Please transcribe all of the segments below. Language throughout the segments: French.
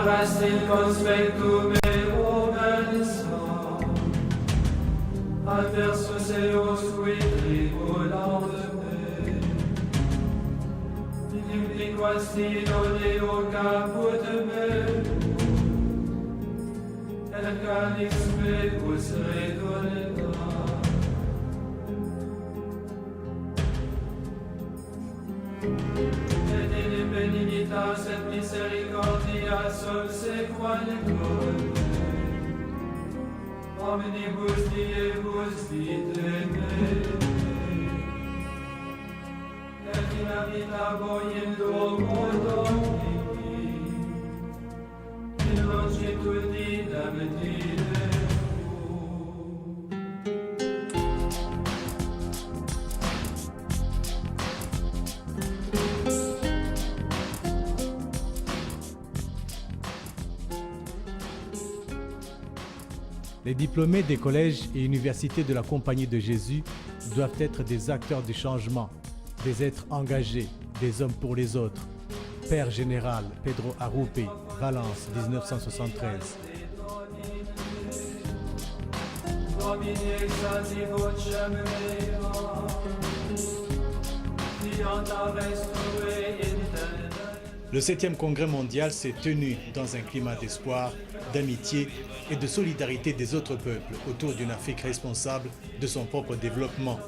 rest in conspectum et omens adversus eos qui tribulant me impliquasti non eo caput me et calix mecus redolenta et in benignitas et misericordias obsequalitur omnibus diebus vitae me et in habitabo in domo Domini in longitudinem Dei. Les diplômés des collèges et universités de la Compagnie de Jésus doivent être des acteurs du changement, des êtres engagés, des hommes pour les autres. Père général Pedro Arrupe, Valence, 1973. Le 7e congrès mondial s'est tenu dans un climat d'espoir, d'amitié et de solidarité des autres peuples autour d'une Afrique responsable de son propre développement.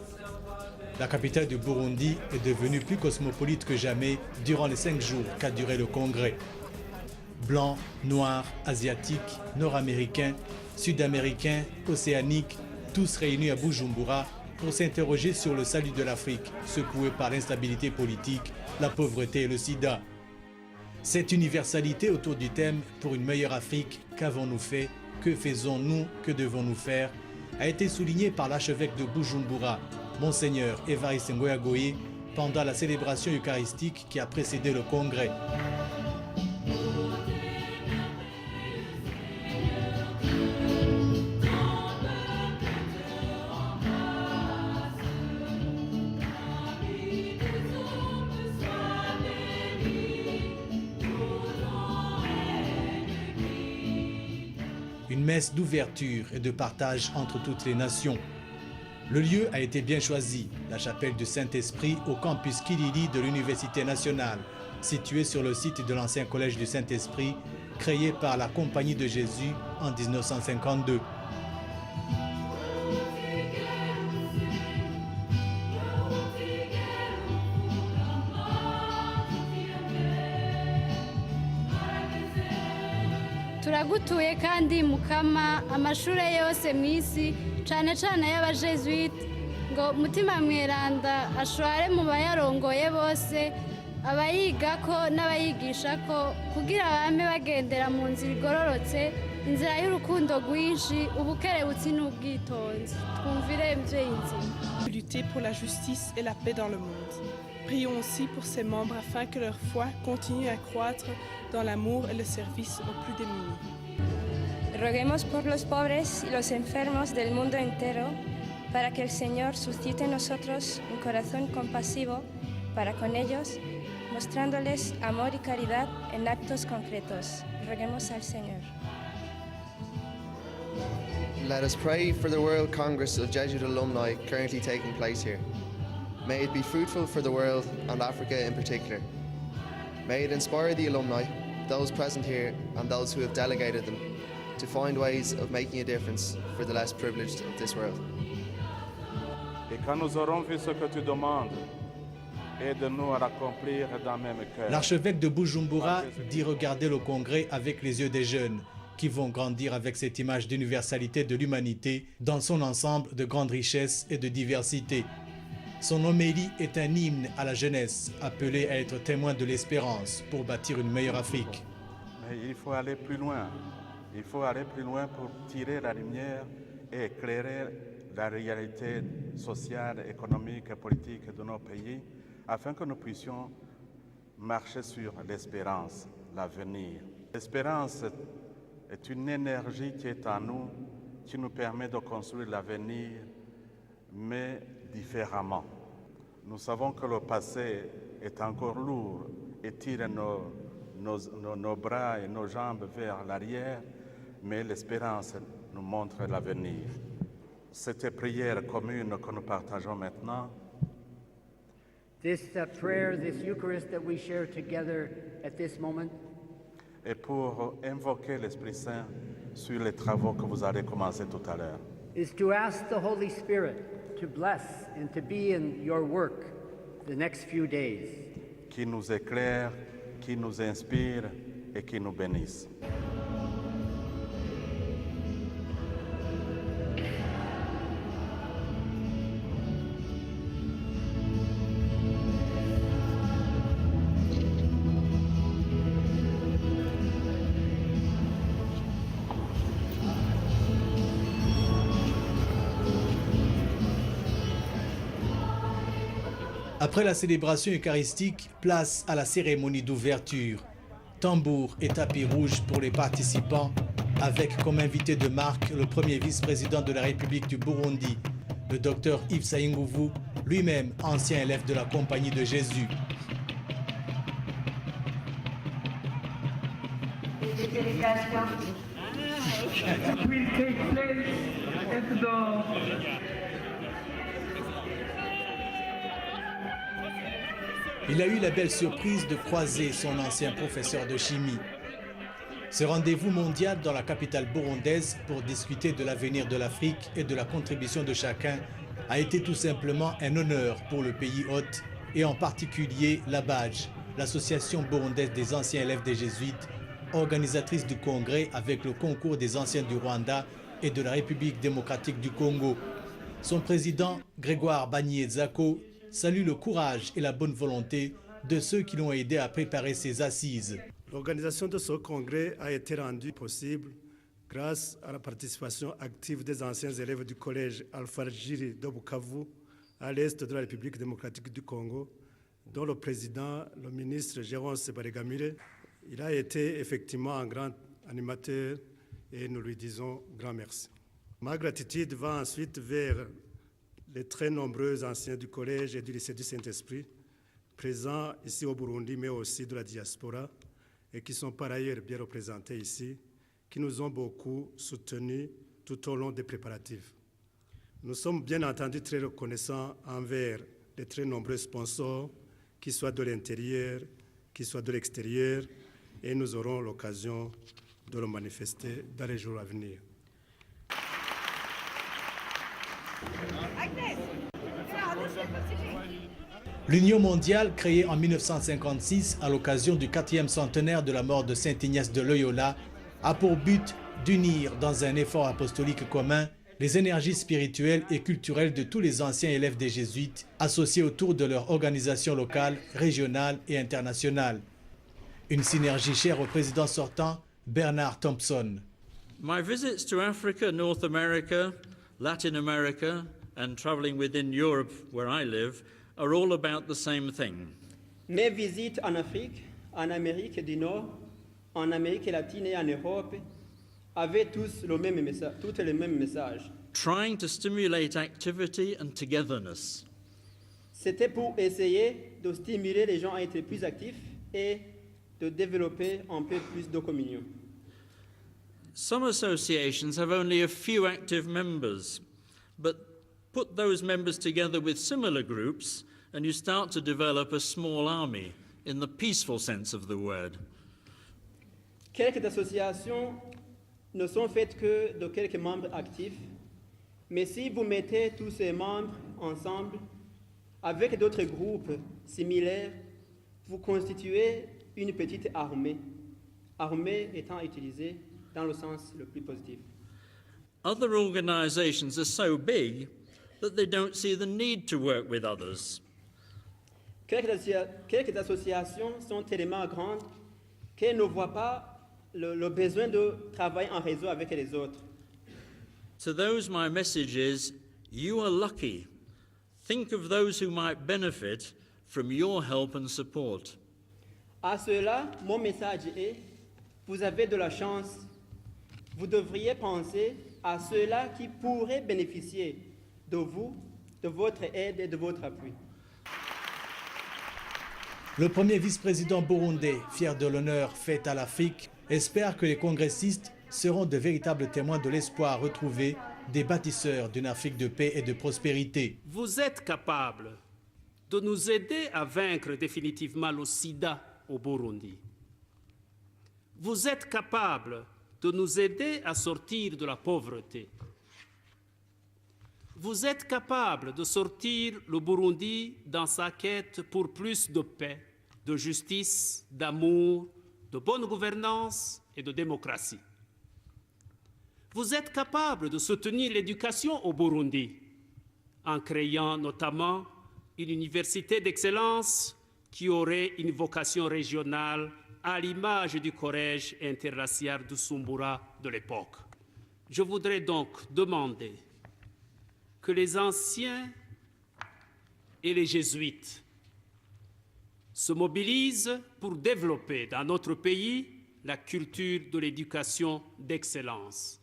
La capitale du Burundi est devenue plus cosmopolite que jamais durant les 5 jours qu'a duré le congrès. Blancs, noirs, asiatiques, nord-américains, sud-américains, océaniques, tous réunis à Bujumbura pour s'interroger sur le salut de l'Afrique, secouée par l'instabilité politique, la pauvreté et le sida. Cette universalité autour du thème « Pour une meilleure Afrique, qu'avons-nous fait? Que faisons-nous? Que devons-nous faire ?» a été soulignée par l'archevêque de Bujumbura, Monseigneur Évariste Ngoyagoye, pendant la célébration eucharistique qui a précédé le congrès. Une messe d'ouverture et de partage entre toutes les nations. Le lieu a été bien choisi, la chapelle du Saint-Esprit au campus Kilili de l'Université nationale, située sur le site de l'ancien collège du Saint-Esprit, créé par la Compagnie de Jésus en 1952. turagutuye kandi mukama amashure yose mw'isi cane cane y'abajesuite ngo mutima mweranda ashware mu bayarongoye bose abayigako n'abayigishako kugira bame bagendera mu nzira igororotse inzira y'urukundo rwinshi ubukerebutsi n'ubwitonzi twumvire mvyeyi nzima. Lutter pour la justice et la paix dans le monde. Prions aussi pour ses membres afin que leur foi continue à croître dans l'amour et le service aux plus démunis. Roguemos por los pobres y los enfermos del mundo entero, para que el Señor suscite en nosotros un corazón compasivo para con ellos, mostrándoles amor y caridad en actos concretos. Roguemos al Señor. Let us pray for the World Congress of Jesuit Alumni currently taking place here. May it be fruitful for the world and Africa in particular. May it inspire the alumni, those present here and those who have delegated them, to find ways of making a difference for the less privileged of this world. Et quand nous aurons vu ce que tu demandes, aide-nous à l'accomplir d'un même cœur. L'archevêque de Bujumbura dit regarder le congrès avec les yeux des jeunes, qui vont grandir avec cette image d'universalité de l'humanité dans son ensemble de grande richesse et de diversité. Son homélie est un hymne à la jeunesse, appelée à être témoin de l'espérance pour bâtir une meilleure Afrique. Mais il faut aller plus loin. Il faut aller plus loin pour tirer la lumière et éclairer la réalité sociale, économique et politique de nos pays, afin que nous puissions marcher sur l'espérance, l'avenir. L'espérance est une énergie qui est en nous, qui nous permet de construire l'avenir, mais différemment. Nous savons que le passé est encore lourd et tire nos bras et nos jambes vers l'arrière, mais l'espérance nous montre l'avenir. Cette prière commune que nous partageons maintenant, This prayer, this Eucharist that we share together at this moment, et pour invoquer l'Esprit Saint sur les travaux que vous allez commencer tout à l'heure. is to ask the Holy Spirit to bless and to be in your work the next few days. Qui nous éclaire, qui nous inspire et qui nous bénisse. Après la célébration eucharistique, place à la cérémonie d'ouverture. Tambour et tapis rouge pour les participants, avec comme invité de marque le premier vice-président de la République du Burundi, le docteur Yves Saïngouvou, lui-même ancien élève de la Compagnie de Jésus. Il a eu la belle surprise de croiser son ancien professeur de chimie. Ce rendez-vous mondial dans la capitale burundaise pour discuter de l'avenir de l'Afrique et de la contribution de chacun a été tout simplement un honneur pour le pays hôte et en particulier la BAJ, l'association burundaise des anciens élèves des jésuites, organisatrice du congrès avec le concours des anciens du Rwanda et de la République démocratique du Congo. Son président, Grégoire Bagnier-Zako, salue le courage et la bonne volonté de ceux qui l'ont aidé à préparer ces assises. L'organisation de ce congrès a été rendue possible grâce à la participation active des anciens élèves du collège Alpha-Jiri de Bukavu, à l'est de la République démocratique du Congo, dont le président, le ministre Jérôme Sebaregamire, il a été effectivement un grand animateur et nous lui disons grand merci. Ma gratitude va ensuite vers les très nombreux anciens du collège et du lycée du Saint-Esprit, présents ici au Burundi, mais aussi de la diaspora, et qui sont par ailleurs bien représentés ici, qui nous ont beaucoup soutenus tout au long des préparatifs. Nous sommes bien entendu très reconnaissants envers les très nombreux sponsors, qu'ils soient de l'intérieur, qu'ils soient de l'extérieur, et nous aurons l'occasion de le manifester dans les jours à venir. L'Union mondiale, créée en 1956 à l'occasion du 4e centenaire de la mort de Saint Ignace de Loyola, a pour but d'unir dans un effort apostolique commun les énergies spirituelles et culturelles de tous les anciens élèves des jésuites associés autour de leur organisation locale, régionale et internationale. Une synergie chère au président sortant, Bernard Thompson. My visits to Africa, North America, Latin America, and traveling within Europe, where I live, are all about the same thing. Mes visites en Afrique, en Amérique du Nord, en Amérique latine et en Europe avaient tous le même message. Trying to stimulate activity and togetherness. C'était pour essayer de stimuler les gens à être plus actifs et de développer un peu plus de communion. Some associations have only a few active members, but put those members together with similar groups and you start to develop a small army in the peaceful sense of the word. Quelques associations ne sont faites que de quelques membres actifs, mais si vous mettez tous ces membres ensemble avec d'autres groupes similaires, vous constituez une petite armée. Armée étant utilisée dans le sens le plus positif. Other organizations are so big that they don't see the need to work with others. Quelques associations sont tellement grandes qu'elles ne voient pas le besoin de travailler en réseau avec les autres. To those, my message is, you are lucky. Think of those who might benefit from your help and support. À cela, mon message est, vous avez de la chance. Vous devriez penser à ceux-là qui pourraient bénéficier de vous, de votre aide et de votre appui. Le premier vice-président burundais, fier de l'honneur fait à l'Afrique, espère que les congressistes seront de véritables témoins de l'espoir retrouvé des bâtisseurs d'une Afrique de paix et de prospérité. Vous êtes capables de nous aider à vaincre définitivement le sida au Burundi. Vous êtes capables de nous aider à sortir de la pauvreté. Vous êtes capables de sortir le Burundi dans sa quête pour plus de paix, de justice, d'amour, de bonne gouvernance et de démocratie. Vous êtes capables de soutenir l'éducation au Burundi en créant notamment une université d'excellence qui aurait une vocation régionale à l'image du collège interracial de Sumbura de l'époque. Je voudrais donc demander que les anciens et les jésuites se mobilisent pour développer dans notre pays la culture de l'éducation d'excellence,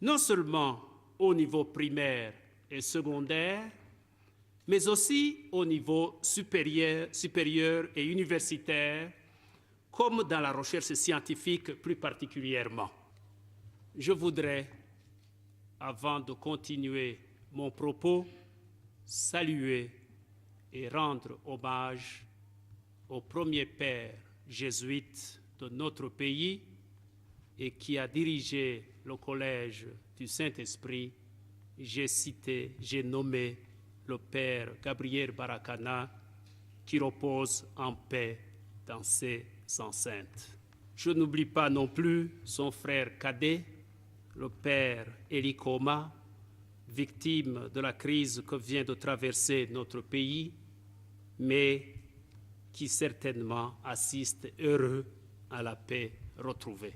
non seulement au niveau primaire et secondaire, mais aussi au niveau supérieur et universitaire, comme dans la recherche scientifique plus particulièrement. Je voudrais, avant de continuer mon propos, saluer et rendre hommage au premier père jésuite de notre pays et qui a dirigé le collège du Saint-Esprit. J'ai nommé le père Gabriel Barakana, qui repose en paix dans ses enceintes. Je n'oublie pas non plus son frère cadet, le père Elikoma, victime de la crise que vient de traverser notre pays, mais qui certainement assiste heureux à la paix retrouvée.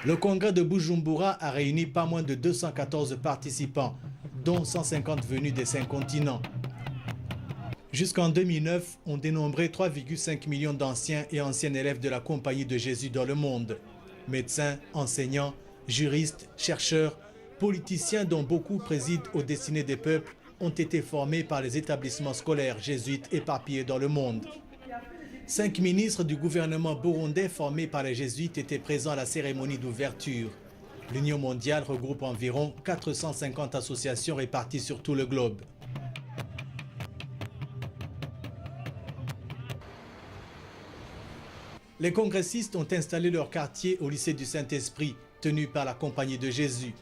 Le congrès de Bujumbura a réuni pas moins de 214 participants, dont 150 venus des 5 continents. Jusqu'en 2009, on dénombrait 3,5 millions d'anciens et anciens élèves de la Compagnie de Jésus dans le monde. Médecins, enseignants, juristes, chercheurs, politiciens dont beaucoup président aux destinées des peuples ont été formés par les établissements scolaires jésuites éparpillés dans le monde. 5 ministres du gouvernement burundais formés par les jésuites étaient présents à la cérémonie d'ouverture. L'Union mondiale regroupe environ 450 associations réparties sur tout le globe. Les congressistes ont installé leur quartier au lycée du Saint-Esprit, tenu par la Compagnie de Jésus.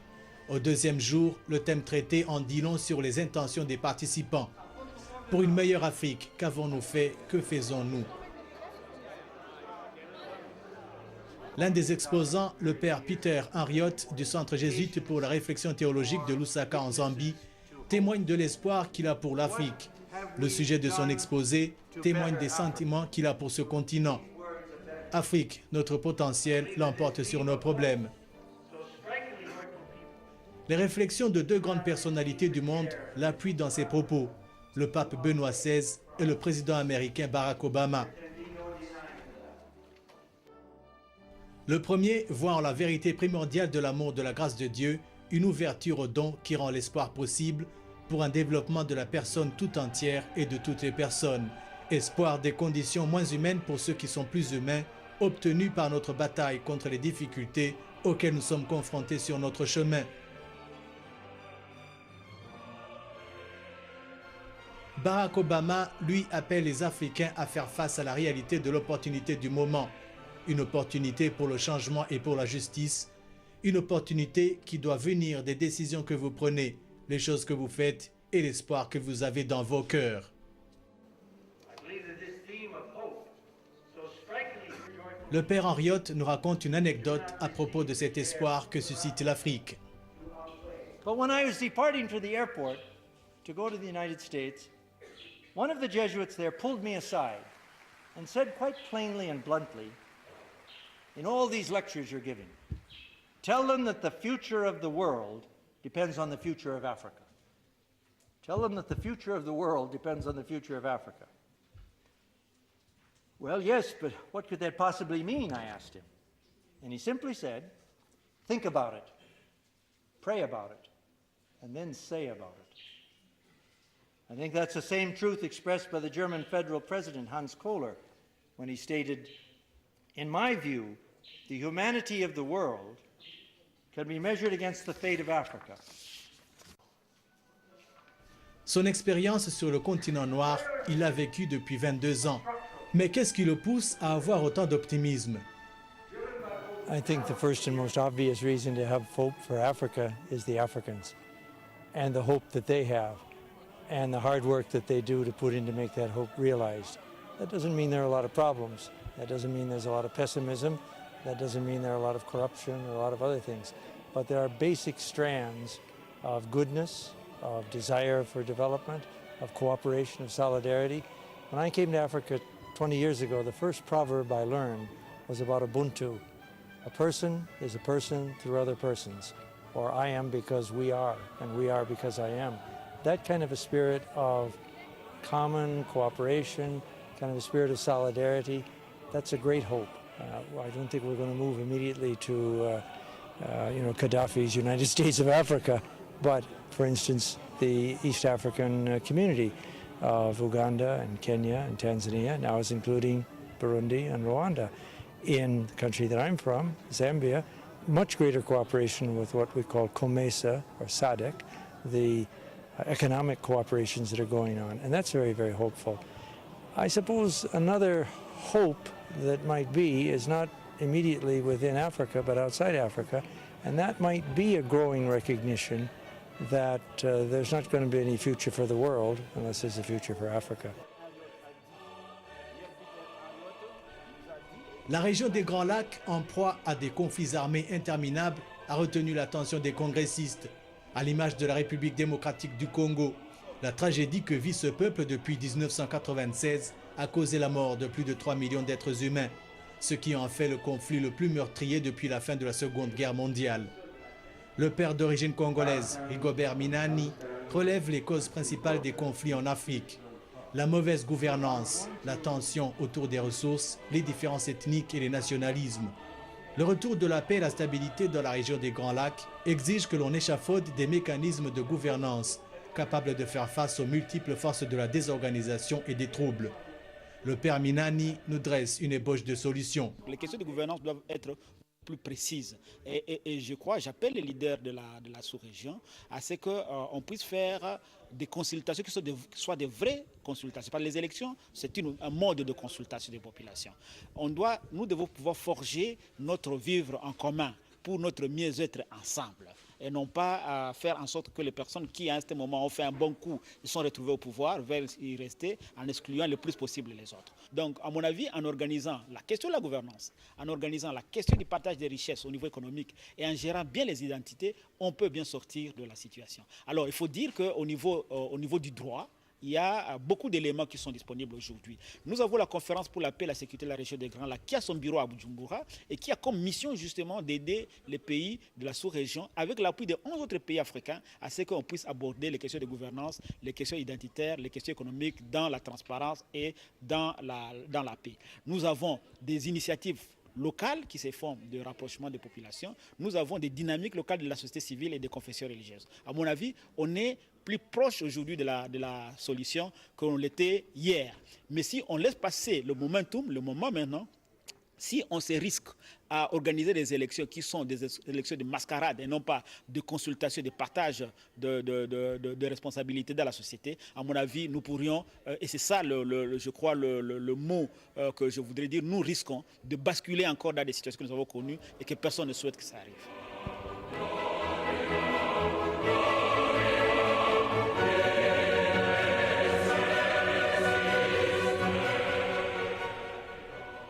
Au deuxième jour, le thème traité en dit long sur les intentions des participants. Pour une meilleure Afrique, qu'avons-nous fait? Que faisons-nous? L'un des exposants, le père Peter Henriot du Centre jésuite pour la réflexion théologique de Lusaka en Zambie, témoigne de l'espoir qu'il a pour l'Afrique. Le sujet de son exposé témoigne des sentiments qu'il a pour ce continent. Afrique, notre potentiel l'emporte sur nos problèmes. Les réflexions de 2 grandes personnalités du monde l'appuient dans ses propos, le pape Benoît XVI et le président américain Barack Obama. Le premier voit en la vérité primordiale de l'amour de la grâce de Dieu une ouverture au don qui rend l'espoir possible pour un développement de la personne tout entière et de toutes les personnes. Espoir des conditions moins humaines pour ceux qui sont plus humains, obtenus par notre bataille contre les difficultés auxquelles nous sommes confrontés sur notre chemin. Barack Obama, lui, appelle les Africains à faire face à la réalité de l'opportunité du moment. Une opportunité pour le changement et pour la justice. Une opportunité qui doit venir des décisions que vous prenez, les choses que vous faites et l'espoir que vous avez dans vos cœurs. Le père Henriot nous raconte une anecdote à propos de cet espoir que suscite l'Afrique. But when I was departing for the airport to go to the United States, one of the Jesuits there pulled me aside and said quite plainly and bluntly, in all these lectures you're giving, tell them that the future of the world depends on the future of Africa. Tell them that the future of the world depends on the future of Africa. Well, yes, but what could that possibly mean, I asked him. And he simply said, think about it, pray about it, and then say about it. I think that's the same truth expressed by the German federal president, Hans Kohler, when he stated, "In my view, the humanity of the world can be measured against the fate of Africa." Son expérience sur le continent noir, il l'a vécue depuis 22 ans. Mais qu'est-ce qui le pousse à avoir autant d'optimisme? I think the first and most obvious reason to have hope for Africa is the Africans and the hope that they have and the hard work that they do to put in to make that hope realized. That doesn't mean there are a lot of problems. That doesn't mean there's a lot of pessimism. That doesn't mean there are a lot of corruption or a lot of other things. But there are basic strands of goodness, of desire for development, of cooperation, of solidarity. When I came to Africa 20 years ago, the first proverb I learned was about Ubuntu. A person is a person through other persons, or I am because we are, and we are because I am. That kind of a spirit of common cooperation, kind of a spirit of solidarity, that's a great hope. I don't think we're going to move immediately to, Gaddafi's United States of Africa, but, for instance, the East African community of Uganda and Kenya and Tanzania now is including Burundi and Rwanda. In the country that I'm from, Zambia, much greater cooperation with what we call COMESA or SADC, the economic cooperations that are going on, and that's very, very hopeful. I suppose another hope that might be is not immediately within Africa, but outside Africa, and that might be a growing recognition that there's not going to be any future for the world unless there's a future for Africa. La région des Grands Lacs, en proie à des conflits armés interminables, a retenu l'attention des congressistes. À l'image de la République démocratique du Congo, la tragédie que vit ce peuple depuis 1996 a causé la mort de plus de 3 millions d'êtres humains, ce qui en fait le conflit le plus meurtrier depuis la fin de la Seconde Guerre mondiale. Le père d'origine congolaise, Rigobert Minani, relève les causes principales des conflits en Afrique. La mauvaise gouvernance, la tension autour des ressources, les différences ethniques et les nationalismes. Le retour de la paix et la stabilité dans la région des Grands Lacs exige que l'on échafaude des mécanismes de gouvernance capables de faire face aux multiples forces de la désorganisation et des troubles. Le père Minani nous dresse une ébauche de solutions. Les questions de gouvernance doivent être plus précises. Et je crois, j'appelle les leaders de la sous-région à ce qu'on puisse faire des consultations qui soient des vraies consultations. Pas les élections, c'est un mode de consultation des populations. Nous devons pouvoir forger notre vivre en commun pour notre mieux-être ensemble. Et non pas faire en sorte que les personnes qui, à ce moment, ont fait un bon coup, ils sont retrouvés au pouvoir, veulent y rester en excluant le plus possible les autres. Donc, à mon avis, en organisant la question de la gouvernance, en organisant la question du partage des richesses au niveau économique et en gérant bien les identités, on peut bien sortir de la situation. Alors, il faut dire qu'au niveau du droit, il y a beaucoup d'éléments qui sont disponibles aujourd'hui. Nous avons la conférence pour la paix et la sécurité de la région des Grands Lacs qui a son bureau à Bujumbura et qui a comme mission justement d'aider les pays de la sous-région avec l'appui de 11 autres pays africains à ce qu'on puisse aborder les questions de gouvernance, les questions identitaires, les questions économiques dans la transparence et dans la paix. Nous avons des initiatives locales qui se font de rapprochement des populations. Nous avons des dynamiques locales de la société civile et des confessions religieuses. À mon avis, on est plus proche aujourd'hui de la solution qu'on l'était hier. Mais si on laisse passer le momentum, le moment maintenant, si on se risque à organiser des élections qui sont des élections de mascarade et non pas de consultation, de partage de responsabilités dans la société, à mon avis, nous pourrions, et c'est ça, je crois, le mot que je voudrais dire, nous risquons de basculer encore dans des situations que nous avons connues et que personne ne souhaite que ça arrive.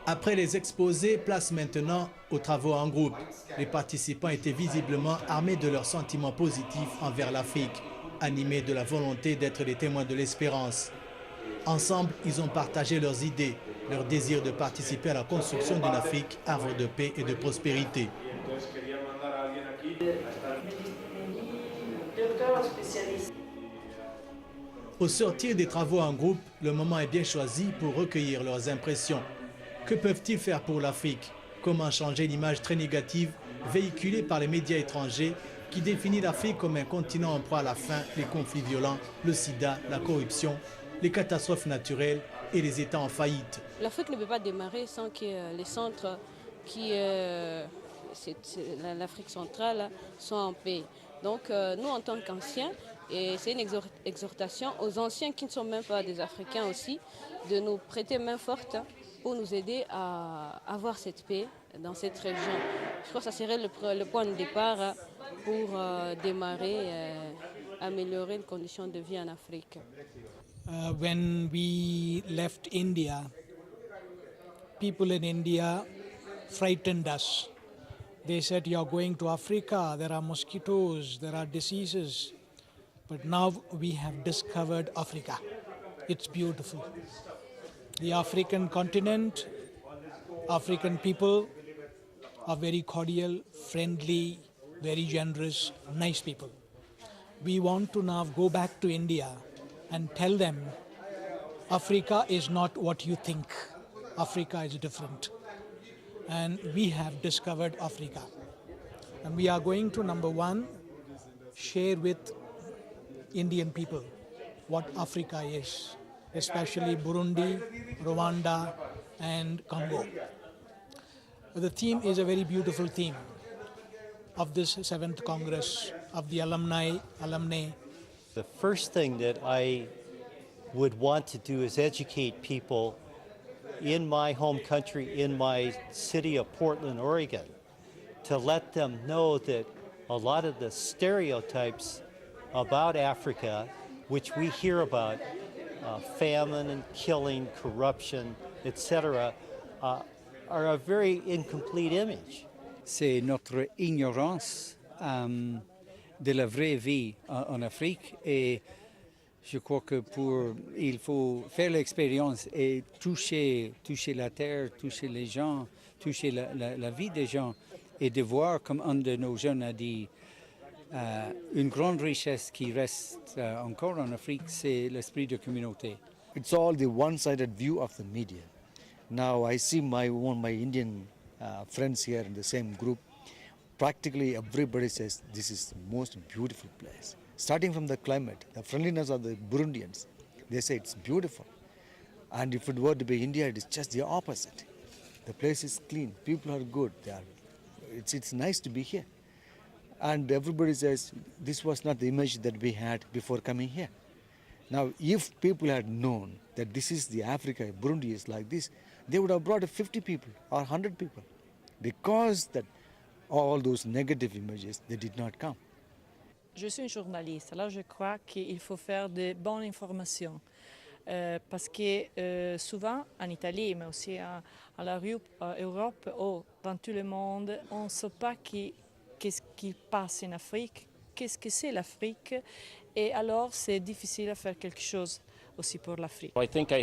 Après les exposés, place maintenant aux travaux en groupe. Les participants étaient visiblement armés de leurs sentiments positifs envers l'Afrique, animés de la volonté d'être les témoins de l'espérance. Ensemble, ils ont partagé leurs idées, leur désir de participer à la construction d'une Afrique, havre de paix et de prospérité. Au sortir des travaux en groupe, le moment est bien choisi pour recueillir leurs impressions. Que peuvent-ils faire pour l'Afrique? Comment changer l'image très négative véhiculée par les médias étrangers qui définit l'Afrique comme un continent en proie à la faim, les conflits violents, le sida, la corruption, les catastrophes naturelles et les États en faillite. L'Afrique ne peut pas démarrer sans que les centres qui, l'Afrique centrale, soient en paix. Donc nous, en tant qu'anciens, et c'est une exhortation aux anciens qui ne sont même pas des Africains aussi, de nous prêter main forte pour nous aider à avoir cette paix dans cette région. Je crois que ça serait le point de départ pour démarrer, améliorer les conditions de vie en Afrique. When we left India, people in India frightened us. They said, "You're going to Africa, there are mosquitoes, there are diseases." But now we have discovered Africa. It's beautiful. The African continent, African people are very cordial, friendly, very generous, nice people. We want to now go back to India and tell them Africa is not what you think. Africa is different. And we have discovered Africa. And we are going to, number one, share with Indian people what Africa is, especially Burundi, Rwanda, and Congo. The theme is a very beautiful theme of this 7th Congress of the alumni. The first thing that I would want to do is educate people in my home country, in my city of Portland, Oregon, to let them know that a lot of the stereotypes about Africa, which we hear about, famine and killing, corruption, etc., are a very incomplete image. C'est notre ignorance de la vraie vie en Afrique et je crois que il faut faire l'expérience et toucher la terre, toucher les gens, toucher la vie des gens et de voir, comme un de nos jeunes a dit, une grande richesse qui reste encore en Afrique, c'est l'esprit de communauté. It's all the one-sided view of the media. Now I see my Indian friends here in the same group. Practically everybody says this is the most beautiful place. Starting from the climate, the friendliness of the Burundians, they say it's beautiful. And if it were to be India, it is just the opposite. The place is clean, people are good, it's nice to be here. And everybody says this was not the image that we had before coming here. Now, if people had known that this is the Africa, Burundi is like this, they would have brought 50 people or 100 people. Because that all those negative images, they did not come. Je suis une journaliste, alors je crois qu'il faut faire de bonnes informations. Parce que souvent, en Italie, mais aussi en Europe, dans tout le monde, on ne sait pas qu'est-ce qui passe en Afrique, qu'est-ce que c'est l'Afrique, et alors c'est difficile de faire quelque chose aussi pour l'Afrique. I think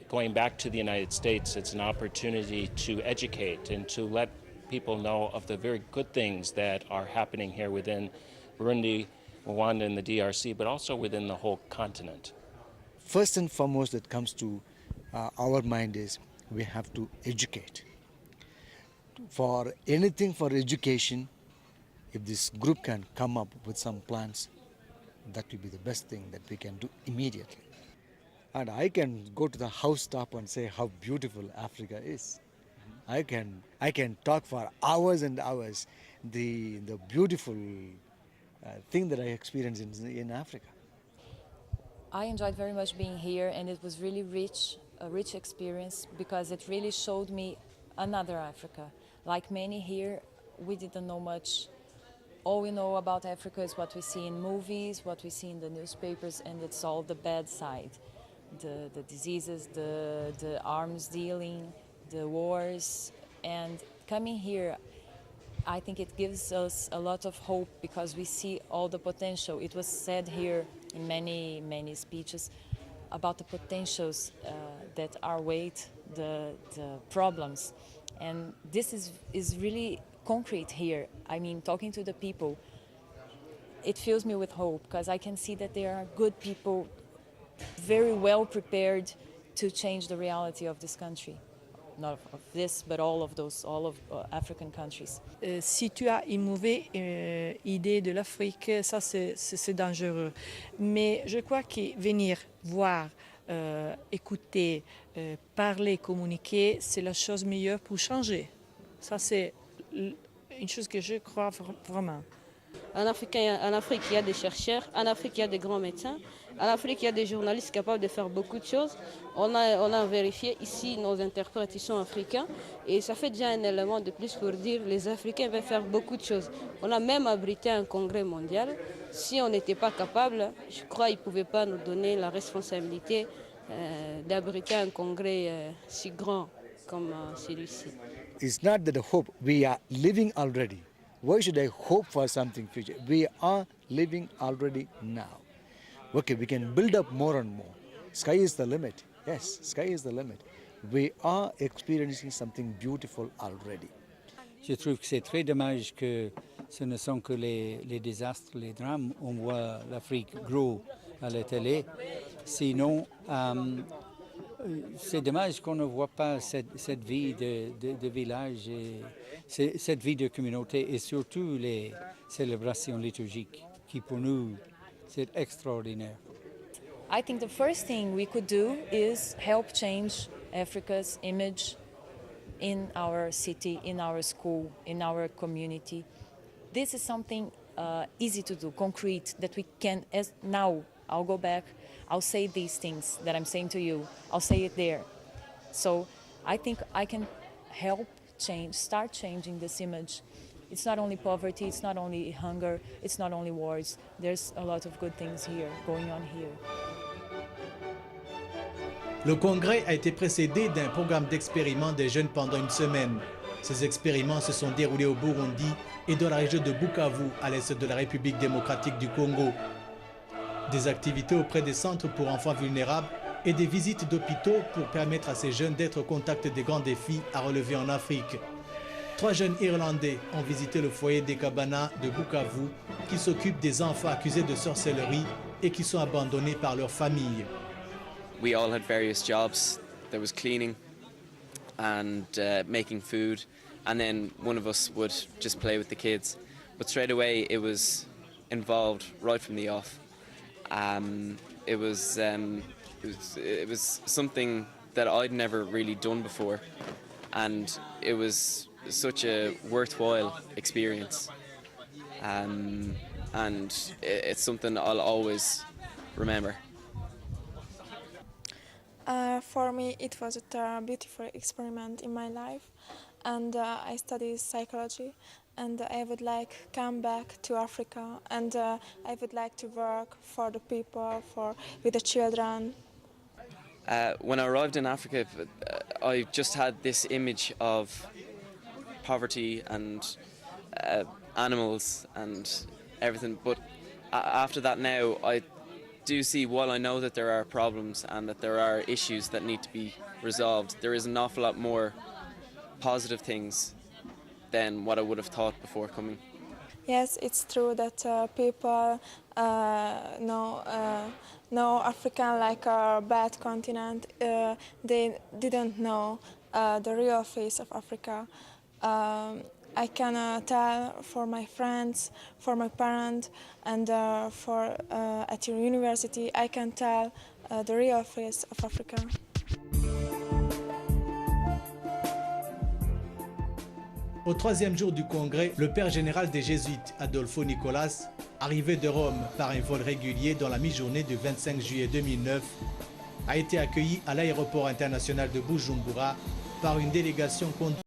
going back to the United States, it's an opportunity to educate and to let people know of the very good things that are happening here within Burundi, Rwanda, and the DRC, but also within the whole continent. First and foremost that comes to our mind is we have to educate. For anything for education, if this group can come up with some plans, that will be the best thing that we can do immediately. And I can go to the housetop and say how beautiful Africa is. I can talk for hours and hours the beautiful thing that I experienced in Africa. I enjoyed very much being here, and it was really a rich experience because it really showed me another Africa. Like many here, we didn't know much. All we know about Africa is what we see in movies, what we see in the newspapers, and it's all the bad side. The diseases, the arms dealing, the wars. And coming here, I think it gives us a lot of hope because we see all the potential. It was said here in many, many speeches about the potentials that outweigh the problems. And this is really concrete here. I mean, talking to the people, it fills me with hope because I can see that there are good people very well prepared to change the reality of this country. not of this, but all of African countries. Si tu as une mauvaise idée de l'Afrique, ça c'est dangereux. Mais je crois que venir voir, écouter, parler, communiquer, c'est la chose meilleure pour changer. Ça c'est une chose que je crois vraiment. En Afrique, il y a des chercheurs, en Afrique, il y a des grands médecins, en Afrique, il y a des journalistes capables de faire beaucoup de choses. On a vérifié ici, nos interprètes, ils sont africains, et ça fait déjà un élément de plus pour dire que les Africains veulent faire beaucoup de choses. On a même abrité un congrès mondial. Si on n'était pas capable, je crois qu'ils ne pouvaient pas nous donner la responsabilité d'abriter un congrès si grand comme celui-ci. It's not that the hope, we are living already. Why should I hope for something future? We are living already now. Okay, we can build up more and more. Sky is the limit. Yes, sky is the limit. We are experiencing something beautiful already. Je trouve que c'est très dommage que ce ne sont que les désastres, les drames. On voit l'Afrique gros à la télé. Sinon, c'est dommage qu'on ne voit pas cette vie de village, et cette vie de communauté, et surtout les célébrations liturgiques qui pour nous c'est extraordinaire. I think the first thing we could do is help change Africa's image in our city, in our school, in our community. This is something easy to do, concrete, that we can, as now, I'll go back, I'll say these things that I'm saying to you, I'll say it there. So I think I can help start changing this image. It's not only poverty, it's not only hunger, it's not only wars. There's a lot of good things here, going on here. Le congrès a été précédé d'un programme d'expérimentation des jeunes pendant une semaine. Ces expériments se sont déroulés au Burundi et dans la région de Bukavu, à l'est de la République démocratique du Congo. Des activités auprès des centres pour enfants vulnérables et des visites d'hôpitaux pour permettre à ces jeunes d'être au contact des grands défis à relever en Afrique. 3 jeunes Irlandais ont visité le foyer des Kabana de Bukavu qui s'occupe des enfants accusés de sorcellerie et qui sont abandonnés par leurs familles. We all had various jobs. There was cleaning and making food, and then one of us would just play with the kids. But straight away it was involved right from the off. It was something that I'd never really done before, and it was such a worthwhile experience, and it's something I'll always remember. For me, it was a beautiful experiment in my life, and I studied psychology, and I would like to come back to Africa, and I would like to work for the people, with the children. When I arrived in Africa, I just had this image of poverty and animals and everything, but after that now I do see, while I know that there are problems and that there are issues that need to be resolved, there is an awful lot more positive things than what I would have thought before coming. Yes, it's true that people know Africa like a bad continent. They didn't know the real face of Africa. I can tell for my friends, for my parents, and at your university, I can tell the real face of Africa. Au 3e jour du congrès, le père général des Jésuites, Adolfo Nicolas, arrivé de Rome par un vol régulier dans la mi-journée du 25 juillet 2009, a été accueilli à l'aéroport international de Bujumbura par une délégation conduite